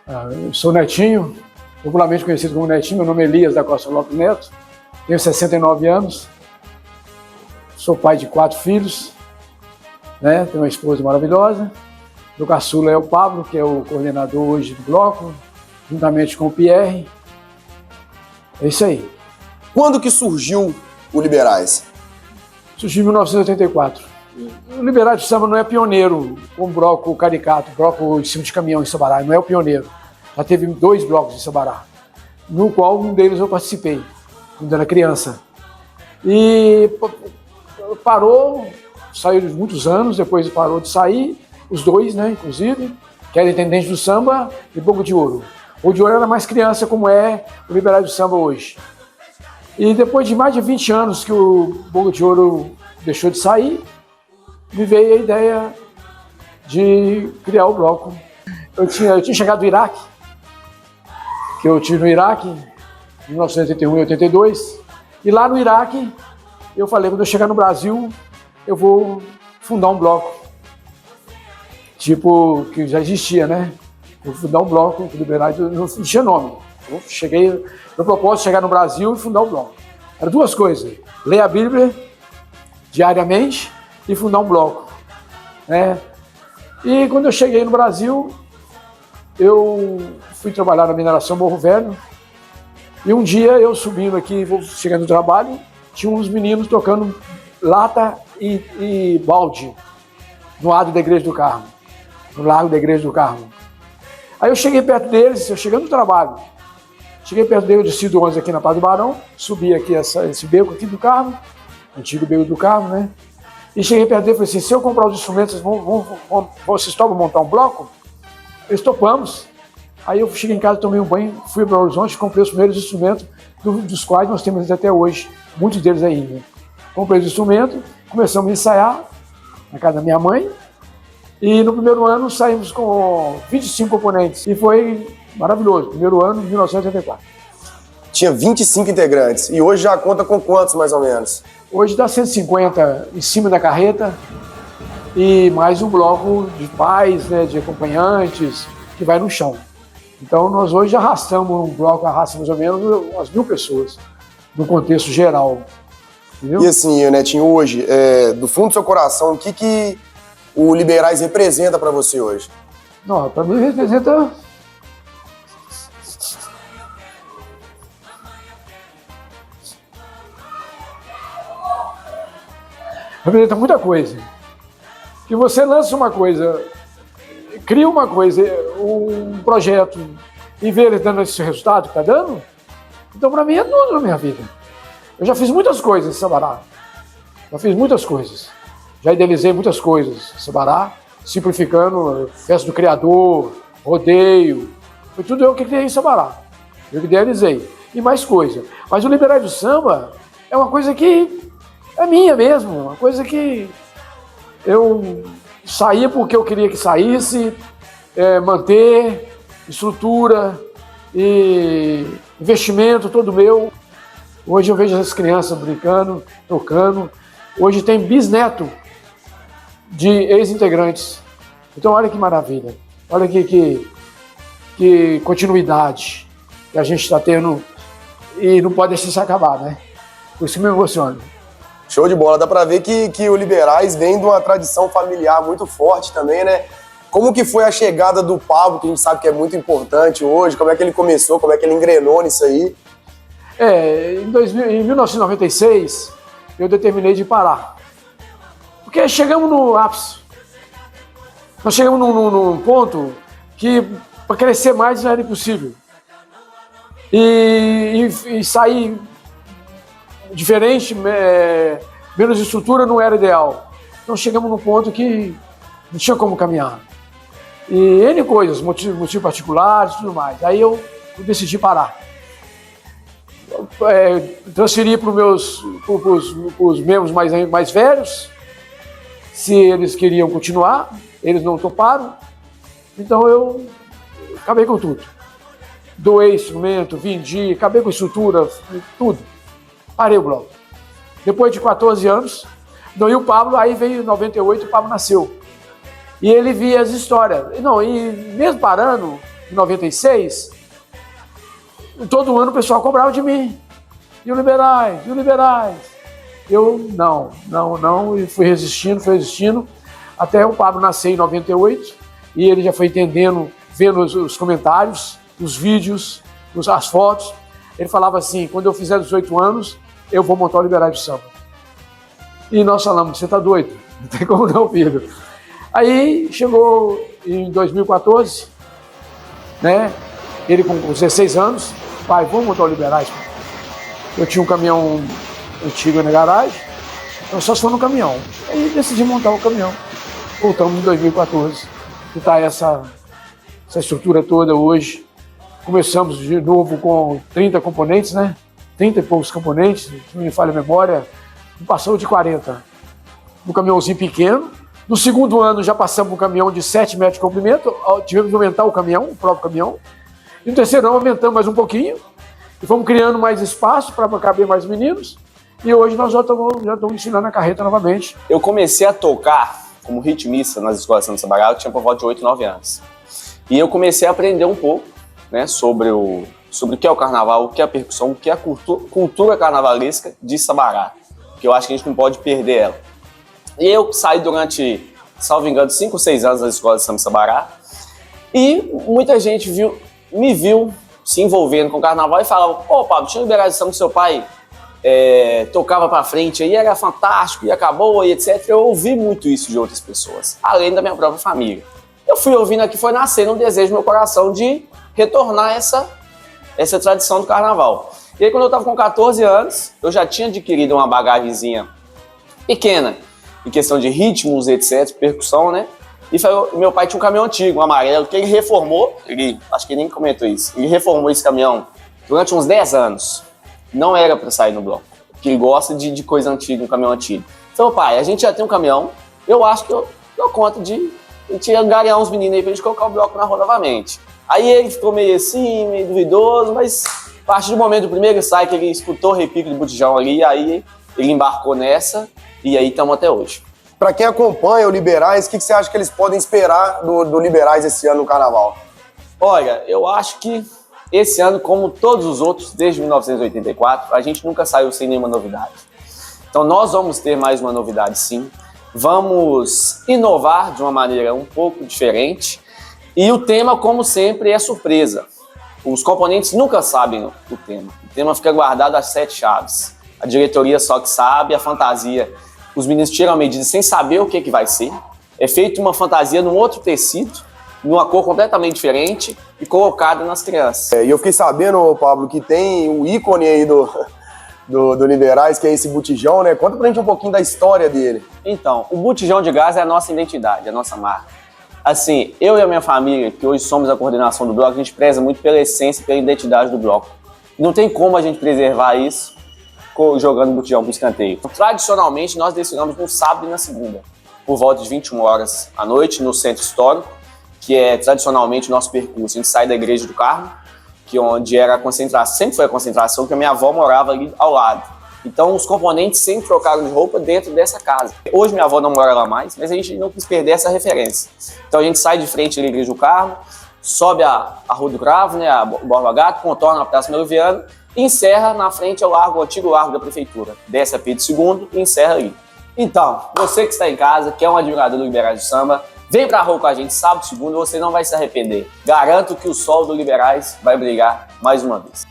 Eu sou Netinho, popularmente conhecido como Netinho. Meu nome é Elias da Costa Lopes Neto, tenho 69 anos, sou pai de 4 filhos, né? Tenho uma esposa maravilhosa. Meu caçula é o Pablo, que é o coordenador hoje do bloco, juntamente com o Pierre. É isso aí. Quando que surgiu o Liberais? Surgiu em 1984. O Liberais do Samba não é pioneiro com o bloco caricato, bloco em cima de caminhão em Sabará, não é o pioneiro. Já teve 2 blocos em Sabará, no qual um deles eu participei, quando era criança. E parou, saiu de muitos anos, depois parou de sair, os 2, né, inclusive, que era Intendente do Samba e Boca de Ouro. O de Ouro era mais criança, como é o Liberais do Samba hoje. E depois de mais de 20 anos que o Boca de Ouro deixou de sair, me veio a ideia de criar o bloco. Eu tinha chegado do Iraque, que eu estive no Iraque em 1981 e 82, e lá no Iraque eu falei, quando eu chegar no Brasil, eu vou fundar um bloco, tipo, que já existia, né? Vou fundar um bloco, que Liberais não tinha nome. Eu cheguei, meu propósito é chegar no Brasil e fundar um bloco. Eram 2 coisas, ler a Bíblia diariamente e fundar um bloco, né? E quando eu cheguei no Brasil, eu fui trabalhar na mineração Morro Velho, e um dia eu subindo aqui, chegando no trabalho, tinha uns meninos tocando lata e balde no lado da Igreja do Carmo, no Largo da Igreja do Carmo. Aí eu cheguei perto deles, eu chegando no trabalho, cheguei perto deles, eu desci do ônibus aqui na Praia do Barão, subi aqui esse beco aqui do Carmo, antigo beco do Carmo, né? E cheguei perto dele e falei assim, se eu comprar os instrumentos, vocês topam montar um bloco? Eles topamos. Aí eu cheguei em casa, tomei um banho, fui para o Horizonte, comprei os primeiros instrumentos, dos quais nós temos até hoje, muitos deles ainda. Comprei os instrumentos, começamos a ensaiar na casa da minha mãe, e no primeiro ano saímos com 25 componentes, e foi maravilhoso, primeiro ano de 1984. Tinha 25 integrantes, e hoje já conta com quantos, mais ou menos? Hoje dá 150 em cima da carreta, e mais um bloco de pais, né, de acompanhantes, que vai no chão. Então nós hoje arrastamos um bloco, arrasta mais ou menos umas 1000 pessoas, no contexto geral. Entendeu? E assim, Netinho, hoje, do fundo do seu coração, o que o Liberais representa para você hoje? Não, para mim representa... representa muita coisa. Que você lança uma coisa, cria uma coisa, um projeto, e vê ele dando esse resultado que está dando, então para mim é tudo na minha vida. Eu já fiz muitas coisas em Sabará, já fiz muitas coisas, já idealizei muitas coisas em Sabará, simplificando, festa do criador, rodeio, foi tudo eu que criei em Sabará, eu que idealizei, e mais coisa. Mas o Liberais do Samba é uma coisa que é minha mesmo, uma coisa que eu saía porque eu queria que saísse, manter estrutura e investimento todo meu. Hoje eu vejo as crianças brincando, tocando. Hoje tem bisneto de ex-integrantes. Então olha que maravilha, olha que continuidade que a gente está tendo e não pode deixar isso acabar, né? Por isso que me emociona. Show de bola, dá pra ver que o Liberais vem de uma tradição familiar muito forte também, né? Como que foi a chegada do Pablo, que a gente sabe que é muito importante hoje, como é que ele começou, como é que ele engrenou nisso aí? Em 1996, eu determinei de parar. Porque chegamos no ápice. Nós chegamos num ponto que para crescer mais não era impossível. E sair diferente, menos estrutura não era ideal. Então chegamos num ponto que não tinha como caminhar. E N coisas, motivos particulares e tudo mais. Aí eu decidi parar. Transferi para os membros mais velhos, se eles queriam continuar, eles não toparam. Então eu acabei com tudo. Doei instrumento, vendi, acabei com estrutura, tudo. Parei o bloco. Depois de 14 anos, e o Pablo, aí veio em 98, o Pablo nasceu. E ele via as histórias. Não, e mesmo parando, em 96, todo ano o pessoal cobrava de mim. E o Liberais, e o Liberais. Eu, não, e fui resistindo, até o Pablo nascer em 98, e ele já foi entendendo, vendo os comentários, os vídeos, as fotos. Ele falava assim, quando eu fizer 18 anos, eu vou montar o Liberais do Samba. E nós falamos, você tá doido? Não tem como não, filho. Aí chegou em 2014, né? Ele com 16 anos, pai, vamos montar o Liberais. Eu tinha um caminhão antigo na garagem, eu só fui no caminhão. Aí decidi montar o caminhão. Voltamos em 2014, que está essa estrutura toda hoje. Começamos de novo com 30 componentes, né? 30 e poucos componentes, se não me falha a memória, passou de 40. No caminhãozinho pequeno. No segundo ano já passamos um caminhão de 7 metros de comprimento, tivemos que aumentar o caminhão, o próprio caminhão. E no terceiro ano aumentamos mais um pouquinho, e fomos criando mais espaço para caber mais meninos. E hoje nós já estamos ensinando a carreta novamente. Eu comecei a tocar como ritmista nas escolas de Samba Sabará, eu tinha por volta de 8, 9 anos. E eu comecei a aprender um pouco, né, sobre o que é o carnaval, o que é a percussão, o que é a cultura carnavalesca de Sabará, que eu acho que a gente não pode perder ela. E eu saí durante, salvo engano, 5 ou 6 anos nas escolas de Samba Sabará, e muita gente me viu se envolvendo com o carnaval e falava, pô, Pablo, tinha liberação que seu pai tocava pra frente, aí era fantástico, e acabou, e etc. Eu ouvi muito isso de outras pessoas, além da minha própria família. Eu fui ouvindo aqui, foi nascendo um desejo no meu coração de retornar essa tradição do carnaval. E aí, quando eu estava com 14 anos, eu já tinha adquirido uma bagagenzinha pequena, em questão de ritmos, etc., percussão, né? E meu pai tinha um caminhão antigo, um amarelo, que ele reformou, acho que ele nem comentou isso, ele reformou esse caminhão durante uns 10 anos. Não era para sair no bloco, porque ele gosta de coisa antiga, um caminhão antigo. Então, pai, a gente já tem um caminhão, eu acho que eu dou conta de angariar uns meninos aí pra gente colocar o bloco na rua novamente. Aí ele ficou meio assim, meio duvidoso, mas a partir do momento do primeiro ensaio que ele escutou o repique do botijão ali, aí ele embarcou nessa e aí estamos até hoje. Para quem acompanha o Liberais, o que você acha que eles podem esperar do Liberais esse ano no Carnaval? Olha, eu acho que esse ano, como todos os outros, desde 1984, a gente nunca saiu sem nenhuma novidade. Então nós vamos ter mais uma novidade, sim. Vamos inovar de uma maneira um pouco diferente. E o tema, como sempre, é surpresa. Os componentes nunca sabem o tema. O tema fica guardado às 7 chaves. A diretoria só que sabe, a fantasia. Os meninos tiram a medida sem saber o que vai ser. É feita uma fantasia num outro tecido, numa cor completamente diferente e colocada nas crianças. E eu fiquei sabendo, Pablo, que tem o ícone aí do Liberais, que é esse botijão, né? Conta pra gente um pouquinho da história dele. Então, o botijão de gás é a nossa identidade, a nossa marca. Assim, eu e a minha família, que hoje somos a coordenação do bloco, a gente preza muito pela essência e pela identidade do bloco. Não tem como a gente preservar isso jogando botijão pro escanteio. Tradicionalmente, nós desfilamos no sábado e na segunda, por volta de 21 horas à noite, no Centro Histórico, que é tradicionalmente o nosso percurso. A gente sai da Igreja do Carmo, que é onde era a concentração, sempre foi a concentração, porque a minha avó morava ali ao lado. Então os componentes sempre trocaram de roupa dentro dessa casa. Hoje minha avó não mora lá mais, mas a gente não quis perder essa referência. Então a gente sai de frente da Igreja do Carmo, sobe a Rua do Cravo, né, a Borba Gato, contorna a Praça Meloviana e encerra na frente o antigo largo da prefeitura. Desce a Pedro II e encerra ali. Então, você que está em casa, que é um admirador do Liberais do Samba, vem pra rua com a gente sábado e segunda, você não vai se arrepender. Garanto que o sol do Liberais vai brilhar mais uma vez.